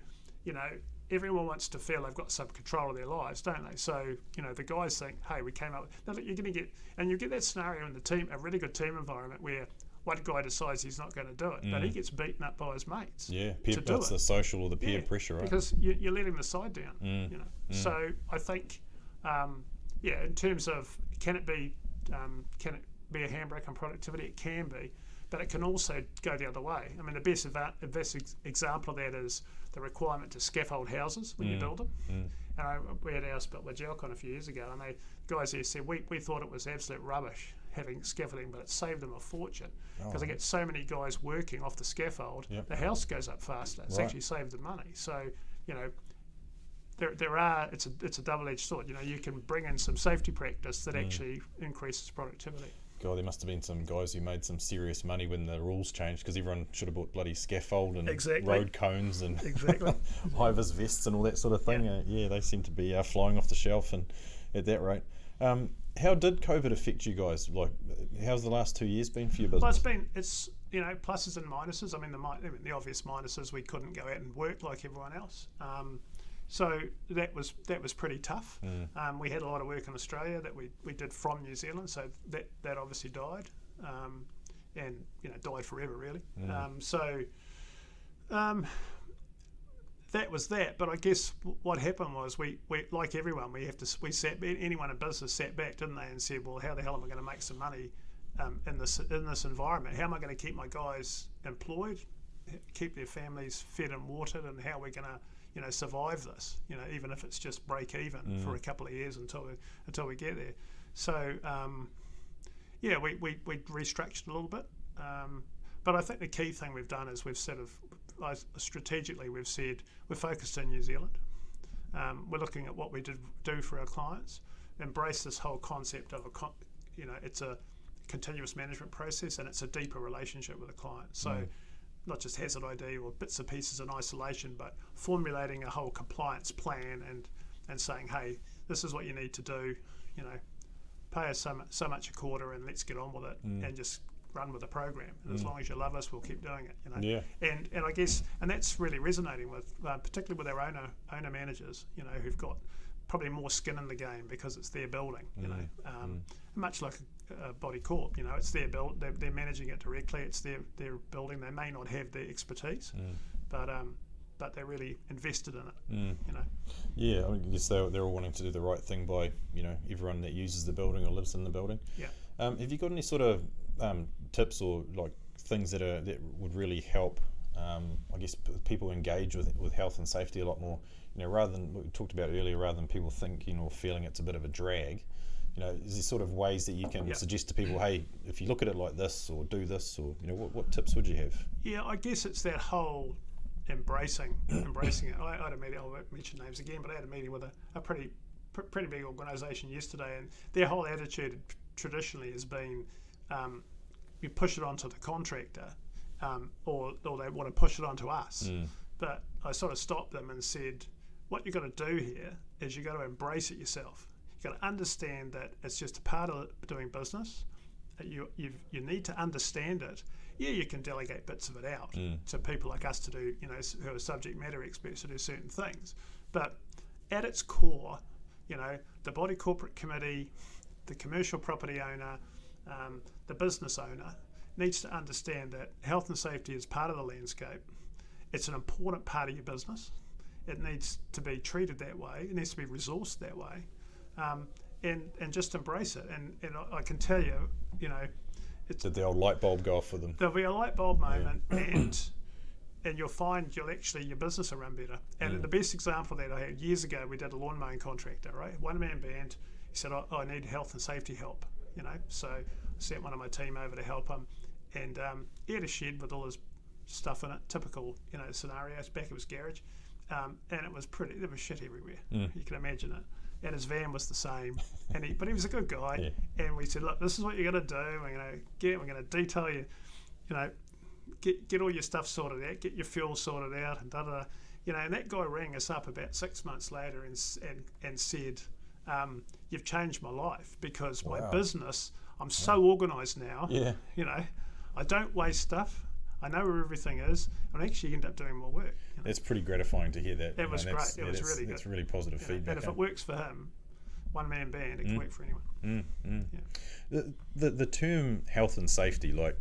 everyone wants to feel they've got some control of their lives, don't they? So, the guys think, hey, we came up. Now, you're going to get, and you get that scenario in the team, a really good team environment where one guy decides he's not going to do it, but he gets beaten up by his mates. Yeah, that's the social or the peer pressure, right? Because you're letting the side down. So I think, in terms of can it be a handbrake on productivity? It can be, but it can also go the other way. I mean, the best example of that is the requirement to scaffold houses when you build them. And we had ours built with Gelcon a few years ago, and guys there said we thought it was absolute rubbish having scaffolding, but it saved them a fortune because they get so many guys working off the scaffold. The house goes up faster. It's actually saved them money. So it's a double-edged sword. You can bring in some safety practice that actually increases productivity. God, there must have been some guys who made some serious money when the rules changed, because everyone should have bought bloody scaffold and road cones and Hi-Viz vests and all that sort of thing. They seem to be flying off the shelf and at that rate. How did COVID affect you guys? Like, how's the last 2 years been for your business? Well, it's pluses and minuses. I mean, the obvious minuses, we couldn't go out and work like everyone else. So that was pretty tough. We had a lot of work in Australia that we did from New Zealand, so that obviously died, and died forever really. That was that. But I guess what happened was we like everyone, anyone in business sat back, didn't they, and said, well, how the hell am I going to make some money in this environment? How am I going to keep my guys employed, keep their families fed and watered, and how we're going to survive this, even if it's just break even for a couple of years until we get there. So we restructured a little bit, but I think the key thing we've done is we've strategically said we're focused in New Zealand. We're looking at what we do for our clients, embrace this whole concept of it's a continuous management process, and it's a deeper relationship with the client. So not just hazard ID or bits and pieces in isolation, but formulating a whole compliance plan and saying, hey, this is what you need to do, pay us so much a quarter and let's get on with it and just run with the program. And as long as you love us, we'll keep doing it, And I guess, and that's really resonating with, particularly with our owner managers, who've got probably more skin in the game because it's their building, much like a body corp, it's their build, they're managing it directly, it's their building. They may not have the expertise, but they're really invested in it, Yeah, I guess they're all wanting to do the right thing by, everyone that uses the building or lives in the building. Have you got any sort of tips or like things that would really help, I guess, people engage with health and safety a lot more, rather than what we talked about earlier, rather than people thinking or feeling it's a bit of a drag? Is there sort of ways that you can suggest to people, hey, if you look at it like this or do this, or what tips would you have? Yeah, I guess it's that whole embracing it. I had a meeting, I won't mention names again, but I had a meeting with a pretty big organisation yesterday, and their whole attitude traditionally has been you push it onto the contractor, or they want to push it onto us. But I sort of stopped them and said, what you've got to do here is you've got to embrace it yourself. You've got to understand that it's just a part of doing business. You need to understand it. Yeah, you can delegate bits of it out to people like us to do, who are subject matter experts to do certain things. But at its core, the body corporate committee, the commercial property owner, the business owner needs to understand that health and safety is part of the landscape. It's an important part of your business. It needs to be treated that way. It needs to be resourced that way. And just embrace it. And I can tell you, did the old light bulb go off for them? There'll be a light bulb moment, and you'll find your business will run better. And the best example that I had years ago, we did a lawn mowing contractor, right? One-man band. He said, I need health and safety help, So I sent one of my team over to help him, and he had a shed with all his stuff in it, typical, scenarios, back of his garage, and it was there was shit everywhere. You can imagine it. And his van was the same, but he was a good guy. And we said, look, this is what you're going to do. We're going to detail you, get all your stuff sorted out, get your fuel sorted out, and and that guy rang us up about 6 months later and said, you've changed my life, because my business, I'm so organised now. I don't waste stuff. I know where everything is, and I actually end up doing more work. You know? It's pretty gratifying to hear that. It was great. It was really good. It's really positive feedback. And if it works for him, one-man band, it can work for anyone. Yeah. The term health and safety, like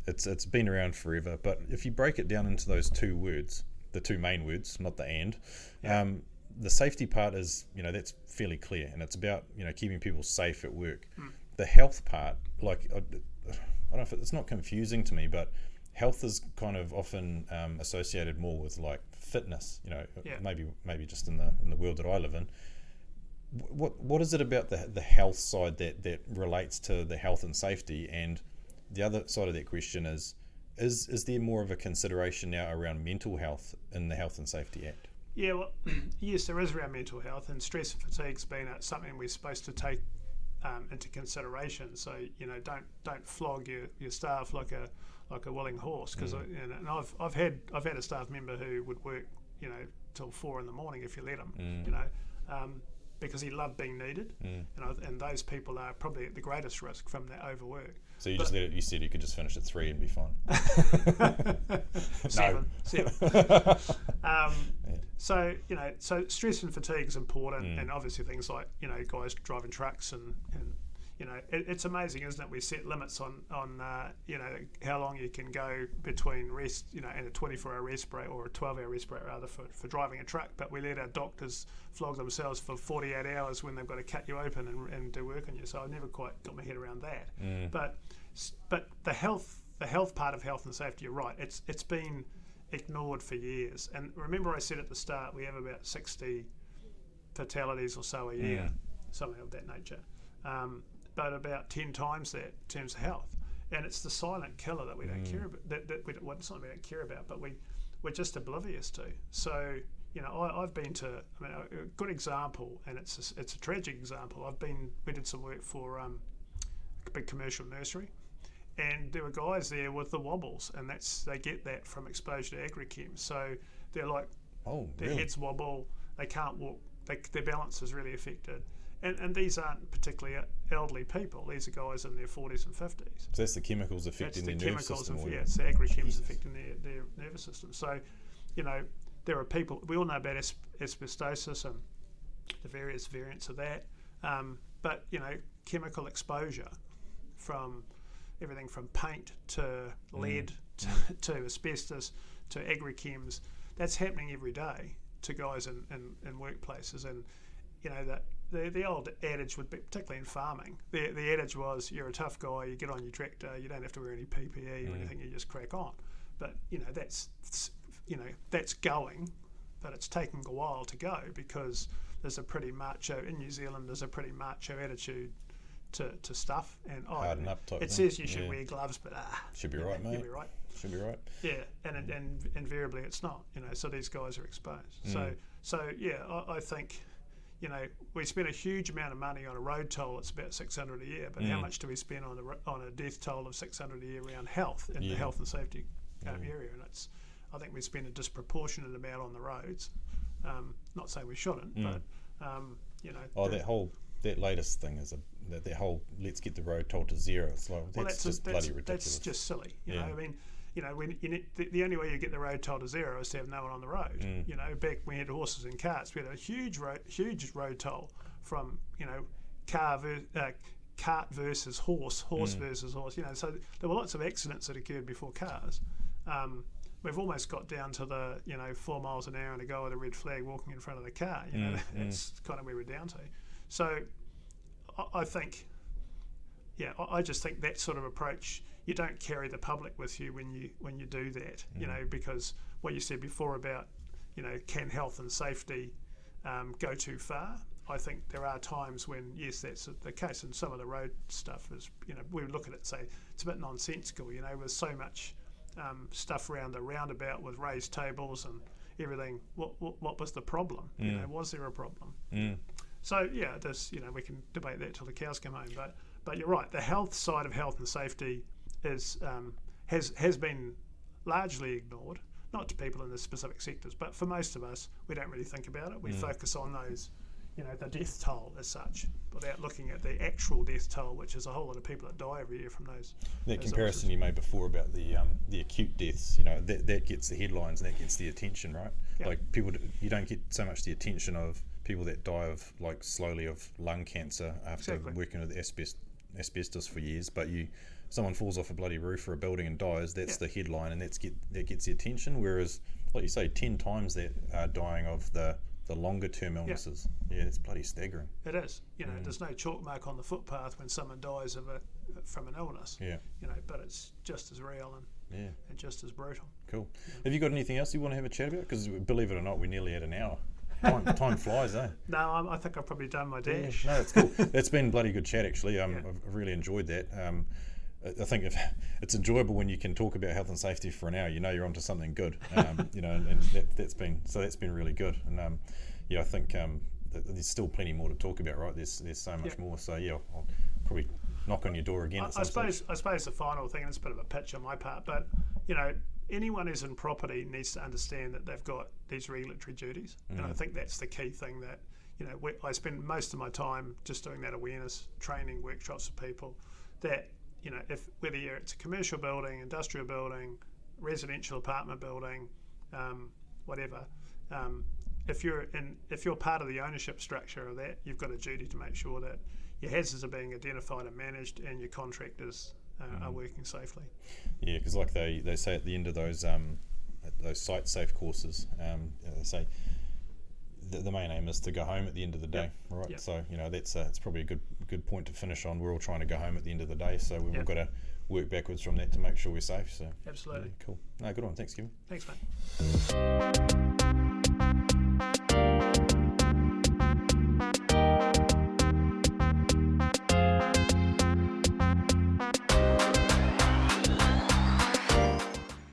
it's been around forever, but if you break it down into those two words, the two main words, not the and, the safety part is, that's fairly clear, and it's about, keeping people safe at work. The health part, like, I don't know if it's not confusing to me, but health is kind of often associated more with like fitness, maybe just in the world that I live in. What is it about the health side that relates to the health and safety? And the other side of that question is there more of a consideration now around mental health in the Health and Safety Act? Yeah, well, yes, there is around mental health, and stress and fatigue's been something we're supposed to take into consideration. So don't flog your staff like a willing horse, because and I've had a staff member who would work till 4 a.m. if you let him, because he loved being needed, and those people are probably at the greatest risk from that overwork. So you said you could just finish at 3 and be fine. Seven. So so stress and fatigue is important, and obviously things like guys driving trucks and it's amazing, isn't it? We set limits on how long you can go between rest, and a 24-hour rest break, or a 12-hour rest break rather, for driving a truck, but we let our doctors flog themselves for 48 hours when they've got to cut you open and do work on you. So I never quite got my head around that. But the health part of health and safety, you're right, it's been ignored for years. And remember, I said at the start, we have about 60 fatalities or so a year, something of that nature. But about 10 times that in terms of health, and it's the silent killer that we don't care about. It's not we don't care about, but we're just oblivious to. So I've been to, a good example, and it's a tragic example. We did some work for a big commercial nursery, and there were guys there with the wobbles, and they get that from exposure to agrichem. So they're like, their heads wobble, they can't walk, their balance is really affected. And these aren't particularly elderly people. These are guys in their 40s and 50s. So that's the chemicals affecting their nervous system. It's the agrochems affecting their nervous system. So, there are people, we all know about asbestosis and the various variants of that. But, chemical exposure from everything from paint to lead to asbestos to agrochems, that's happening every day to guys in workplaces. And, the old adage would be, particularly in farming, the adage was, you're a tough guy, you get on your tractor, you don't have to wear any PPE or anything, you just crack on. But that's going, but it's taking a while to go, because there's a pretty macho, in New Zealand, there's a pretty macho attitude to stuff, and harden up type it thing. Says you should wear gloves, but should be right, mate. You'll be right. Should be right. Yeah, and invariably it's not. So these guys are exposed. So yeah, I think we spend a huge amount of money on a road toll. It's about $600 a year, but how much do we spend on a death toll of $600 a year around health in the health and safety area? And I think we spend a disproportionate amount on the roads. Not saying we shouldn't, but that latest thing is that whole let's get the road toll to zero. It's like that's bloody ridiculous. That's just silly. I mean, the only way you get the road toll to zero is to have no one on the road. Back when we had horses and carts, we had a huge road toll from cart versus horse versus horse. So there were lots of accidents that occurred before cars. We've almost got down to the 4 miles an hour and a guy with a red flag walking in front of the car. That's kind of where we're down to. So I think, I just think that sort of approach, you don't carry the public with you when you do that, because what you said before about, can health and safety go too far? I think there are times when, yes, that's the case, and some of the road stuff is, we look at it and say, it's a bit nonsensical, with so much stuff around the roundabout with raised tables and everything. What was the problem? Was there a problem? So there's we can debate that till the cows come home. But you're right. The health side of health and safety is has been largely ignored. Not to people in the specific sectors, but for most of us, we don't really think about it. We focus on those the death toll as such, without looking at the actual death toll, which is a whole lot of people that die every year from those. That comparison you made before about the acute deaths, that gets the headlines and that gets the attention, right? Yep. Like you don't get so much the attention of people that die of slowly of lung cancer after working with asbestos for years, but someone falls off a bloody roof or a building and dies, that's the headline, and that gets the attention, whereas, like you say, 10 times that are dying of the longer term illnesses. Yeah, it's bloody staggering. It is. There's no chalk mark on the footpath when someone dies from an illness. Yeah. But it's just as real and just as brutal. Cool. Have you got anything else you want to have a chat about? Because believe it or not, we're nearly at an hour. Time flies, eh? No, I think I've probably done my dash. Yeah, no, it's cool. It's been bloody good chat, actually. I've really enjoyed that. I think it's enjoyable when you can talk about health and safety for an hour. You're onto something good. And that's been really good. And I think there's still plenty more to talk about, right? There's so much more. So I'll probably knock on your door again. I suppose the final thing, and it's a bit of a pitch on my part, but anyone who's in property needs to understand that they've got these regulatory duties, and I think that's the key thing that I spend most of my time just doing that awareness training workshops with people that if whether it's a commercial building, industrial building, residential apartment building, whatever, if you're part of the ownership structure of that, you've got a duty to make sure that your hazards are being identified and managed, and your contractors are working safely. Yeah, because like they say at the end of those site safe courses, they say the main aim is to go home at the end of the day, right? Yep. So that's it's probably a good point to finish on. We're all trying to go home at the end of the day, so we've all got to work backwards from that to make sure we're safe. So absolutely, cool. No, good one. Thanks, Kevin. Thanks, mate.